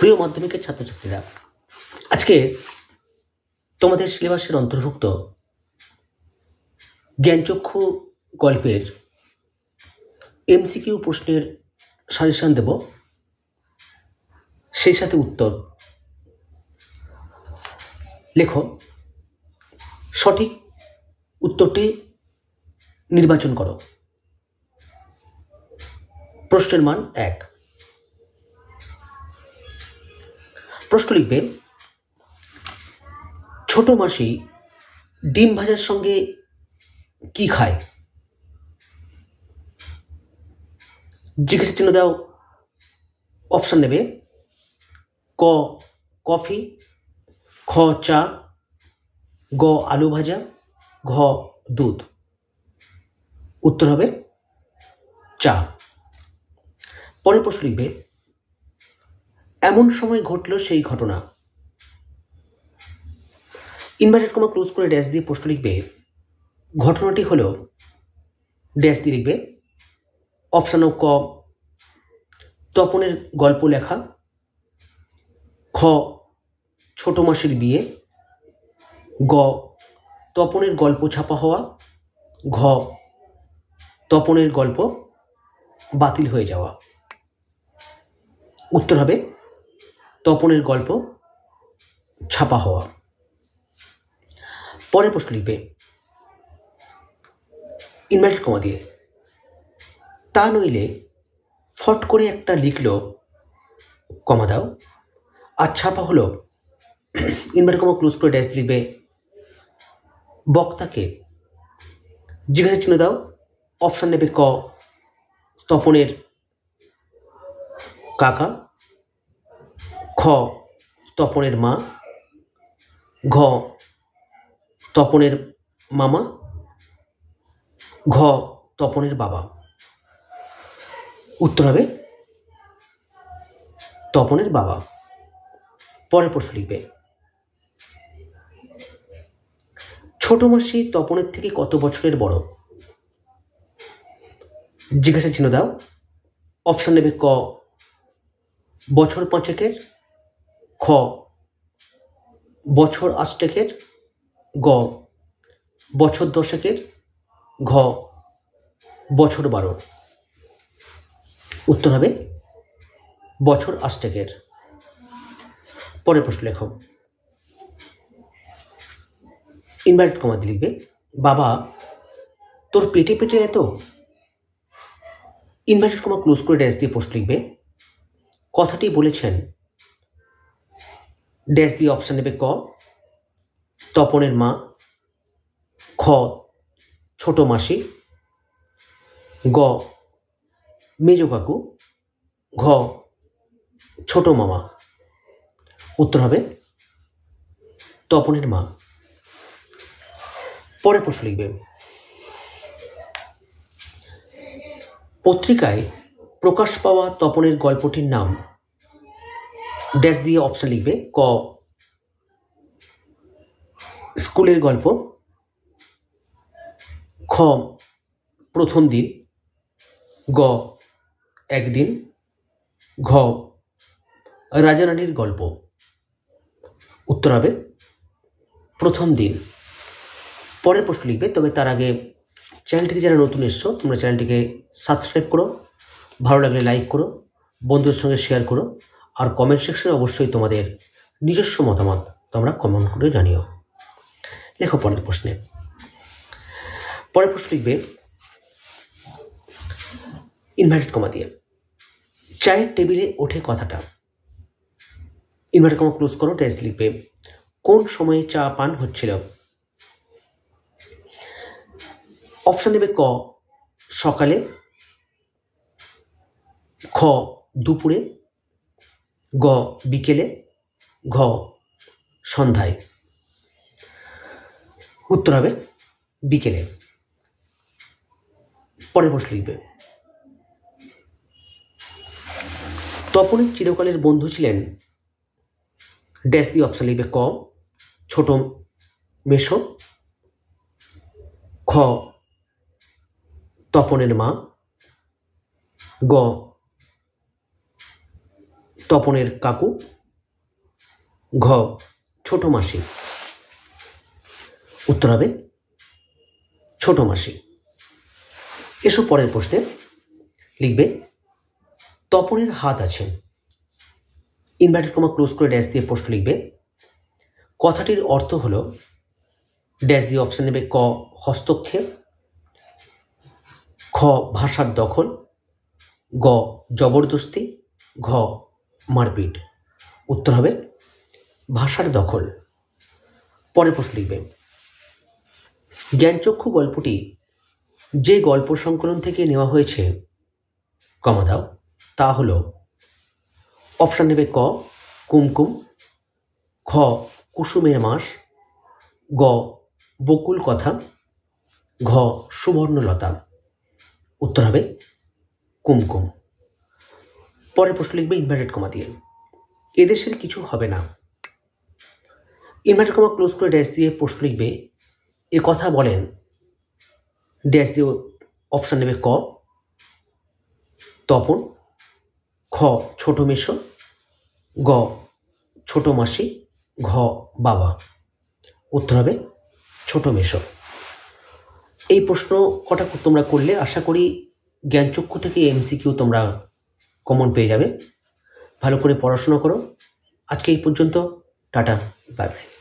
প্রিয় মাধ্যমিকের ছাত্রছাত্রীরা, আজকে তোমাদের সিলেবাসের অন্তর্ভুক্ত জ্ঞানচক্ষু গল্পের এমসিকিউ প্রশ্নের সাজেশন দেব, সেই সাথে উত্তর। লেখো, সঠিক উত্তরটি নির্বাচন করো। প্রশ্নের মান 1। প্রশ্ন লিখবে, ছোট মাসি ডিম ভাজার সঙ্গে কি খায়? জিজ্ঞাসা চিহ্ন দাও, অপশন নেবে। ক কফি, খ চা, গ আলু ভাজা, ঘ দুধ। উত্তর হবে চা। পরের প্রশ্ন লিখবে, এমন সময় ঘটল সেই ঘটনা। ইনভার্টেড কমা ক্লোজ করে ড্যাশ দিয়ে প্রশ্ন লিখবে, ঘটনাটি হলো ড্যাশ দিয়ে লিখবে। অপশন ক তপনের গল্প লেখা, খ ছোট মাসির বিয়ে, গ তপনের গল্প ছাপা হওয়া, ঘ তপনের গল্প বাতিল হয়ে যাওয়া। উত্তর হবে তপনের গল্প ছাপা হওয়া। পরের প্রশ্ন লিখবে, ইনভার্টেড কমা দিয়ে, তা নইলে ফট করে একটা লিখলো, কমা দাও, আর ছাপা হলো। ইনভার্টেড কমা ক্লোজ করে ড্যাশ লিখবে। বক্তাকে জিজ্ঞাসা চিহ্ন দাও, অপশন নেবে। ক তপনের কাকা, খ তপনের মা, ঘ তপনের মামা, ঘ তপনের বাবা। উত্তর হবে তপনের বাবা। পরের প্রশ্ন লিখবে, ছোট মাসি তপনের থেকে কত বছরের বড়? জিজ্ঞাসা চিহ্ন দাও, অপশন নেবে। ক বছর 5 খ বছর 8, গ বছর 10, ঘ বছর 12। উত্তর হবে বছর 8। পরের প্রশ্ন লেখো, ইনভার্টেড কমা দিয়ে লিখবে, বাবা তোর পেটে পেটে এত। ইনভার্টেড কমা ক্লোজ করে ড্যাশ দিয়ে প্রশ্ন লিখবে, কথাটি বলেছেন ড্যাশ দিয়ে। অপশন নেবে। ক তপনের মা, খ ছোট মাসি, গ মেজ কাকু, ঘ ছোট মামা। উত্তর হবে তপনের মা। পরের প্রশ্ন লিখবে, পত্রিকায় প্রকাশ পাওয়া তপনের গল্পটির নাম ড্যাশ দিয়ে অপশন লিখবে। ক স্কুলের গল্প, খ প্রথম দিন, গ একদিন, ঘ রাজা রানীর গল্প। উত্তর হবে প্রথম দিন। পরের প্রশ্ন লিখবে, তবে তার আগে চ্যানেলটিতে যারা নতুন এসছো, তোমরা চ্যানেলটিকে সাবস্ক্রাইব করো, ভালো লাগলে লাইক করো, বন্ধুদের সঙ্গে শেয়ার করো, আর কমেন্ট সেকশনে অবশ্যই তোমাদের নিজস্ব মতামত তোমরা কমেন্ট করে জানিও। লেখো পরের প্রশ্নে। পরের প্রশ্ন লিখবে, ইনভার্টেড কমা দিয়ে, চায়ের টেবিলে ওঠে কথাটা। ইনভার্টেড কমা ক্লোজ করো, ড্যাশ লিখবে, কোন সময়ে চা পান হচ্ছিল? অপশন নেবে। ক সকালে, খ দুপুরে, গ বিকেলে, ঘ সন্ধ্যায়। উত্তর হবে বিকেলে। পরের প্রশ্ন লিখবে, তপনের চিরকালের বন্ধু ছিলেন ড্যাশ দিয়ে অপশন লিখবে। ক ছোট মেশো, খ তপনের মা, গ তপনের কাকু। ঘ ছোট মাসি। উত্তর হবে ছোট মাসি। এসব পরের প্রশ্নে লিখবে তপনের হাত আছে। ইনভার্টেড কমা ক্লোজ করে ড্যাশ দিয়ে প্রশ্ন লিখবে কথাটির অর্থ হলো ড্যাশ দিয়ে অপশন নেবে ক হস্তক্ষেপ, খ ভাষার দখল, গ জবরদস্তি, ঘ মারপিট। উত্তর হবে ভাষার দখল। পরের প্রশ্ন লিখবে জ্ঞানচক্ষু গল্পটি যে গল্প সংকলন থেকে নেওয়া হয়েছে কমা দাও তা হলো অপশন নেবে ক কুমকুম, খ কুসুমের মাস, গ বকুল কথা, ঘ সুবর্ণলতা। উত্তর হবে কুমকুম। পরের প্রশ্ন লিখবে ইনভার্টেড কমা দিয়ে এদেশের কিছু হবে না। ইনভার্টেড কমা ক্লোজ করে ড্যাশ দিয়ে প্রশ্ন লিখবে এ কথা বলেন ড্যাশ দিয়ে অপশন নেবে ক তপন, খ ছোট মেশো, গ ছোট মাসি, ঘ বাবা। উত্তর হবে ছোট মেশো। এই প্রশ্ন কটা তোমরা করলে আশা করি জ্ঞানচক্ষু থেকে এমসিকিউ তোমরা কমন পেয়ে যাবে। ভালো করে পড়াশোনা করো। আজকে এই পর্যন্ত। Tata, bye bye.